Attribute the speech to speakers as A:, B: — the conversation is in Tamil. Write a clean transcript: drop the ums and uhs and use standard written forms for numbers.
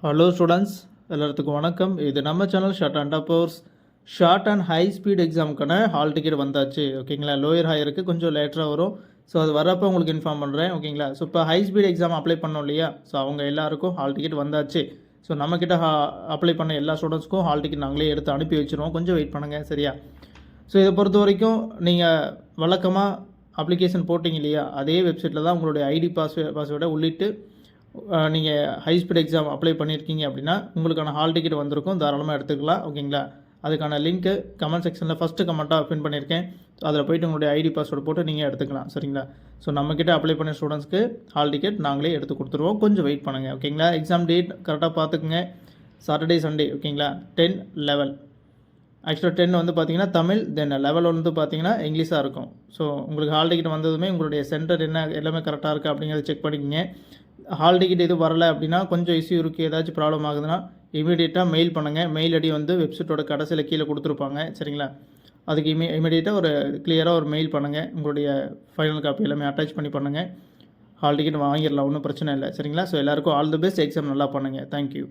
A: ஹலோ ஸ்டூடெண்ட்ஸ், எல்லாத்துக்கும் வணக்கம். இது நம்ம சேனல் ஷார்ட் அண்ட் அப்போர்ஸ். ஷார்ட் அண்ட் ஹை ஸ்பீட் எக்ஸாமுக்கான ஹால் டிக்கெட் வந்தாச்சு. ஓகேங்களா, லோயர் ஹையருக்கு கொஞ்சம் லேட்டராக வரும். ஸோ அது வரப்போ உங்களுக்கு இன்ஃபார்ம் பண்ணுறேன். ஓகேங்களா, ஸோ இப்போ ஹை ஸ்பீட் எக்ஸாம் அப்ளை பண்ணோம் இல்லையா, ஸோ அவங்க எல்லாருக்கும் ஹால் டிக்கெட் வந்தாச்சு. ஸோ நம்மக்கிட்ட அப்ளை பண்ண எல்லா ஸ்டூடெண்ட்ஸ்க்கும் ஹால் டிக்கெட் நாங்களே எடுத்து அனுப்பி வச்சுருவோம். கொஞ்சம் வெயிட் பண்ணுங்கள், சரியா? ஸோ இதை பொறுத்த வரைக்கும் நீங்கள் வழக்கமாக அப்ளிகேஷன் போட்டிங்க இல்லையா, அதே வெப்சைட்டில் தான் உங்களுடைய ஐடி பாஸ்வேர்டை உள்ளிட்டு நீங்கள் ஹை ஸ்பீட் எக்ஸாம் அப்ளை பண்ணியிருக்கீங்க அப்படின்னா உங்களுக்கான ஹால் டிக்கெட் வந்திருக்கும். தாராளமாக எடுத்துக்கலாம். ஓகேங்களா, அதுக்கான லிங்க்கு கமெண்ட் செக்ஷனில் ஃபஸ்ட்டு கமெண்ட்டாக பின் பண்ணியிருக்கேன். அதில் போய்ட்டு உங்களுடைய ஐடி பாஸ்வேர்டு போட்டு நீங்கள் எடுத்துக்கலாம், சரிங்களா? ஸோ நம்மக்கிட்ட அப்ளை பண்ண ஸ்டூடெண்ட்ஸ்க்கு ஹால் டிக்கெட் நாங்களே எடுத்து கொடுத்துருவோம். கொஞ்சம் வெயிட் பண்ணுங்கள். ஓகேங்களா, எக்ஸாம் டேட் கரெக்டாக பார்த்துக்குங்க. Saturday Sunday. ஓகேங்களா, 10, 11. ஆக்சுவலாக 10 வந்து பார்த்தீங்கன்னா தமிழ், தென் 11 வந்து பார்த்தீங்கன்னா இங்கிலீஷாக இருக்கும். ஸோ உங்களுக்கு ஹால் டிக்கெட் வந்ததுமே உங்களுடைய சென்டர் என்ன எல்லாமே கரெக்டாக இருக்குது அப்படிங்கிறத செக் பண்ணிக்கோங்க. ஹால் டிக்கெட் எதுவும் வரலை அப்படின்னா கொஞ்சம் இஷ்யூ இருக்குது, ஏதாச்சும் ப்ராப்ளம் ஆகுதுன்னா இமீடியட்டாக மெயில் பண்ணுங்கள். மெயில் ஐடி வந்து வெப்சைட்டோட கடைசியில் கீழே கொடுத்துருப்பாங்க, சரிங்களா? அதுக்கு இமீடியட்டாக ஒரு கிளியராக ஒரு மெயில் பண்ணுங்கள். உங்களுடைய ஃபைனல் காப்பி எல்லாமே அட்டாச் பண்ணி பண்ணுங்கள். ஹால் டிக்கெட் வாங்கிடலாம், ஒன்றும் பிரச்சனை இல்லை, சரிங்களா? ஸோ எல்லாருக்கும் ஆல் தி பெஸ்ட். எக்ஸாம் நல்லா பண்ணுங்கள். தேங்க்யூ.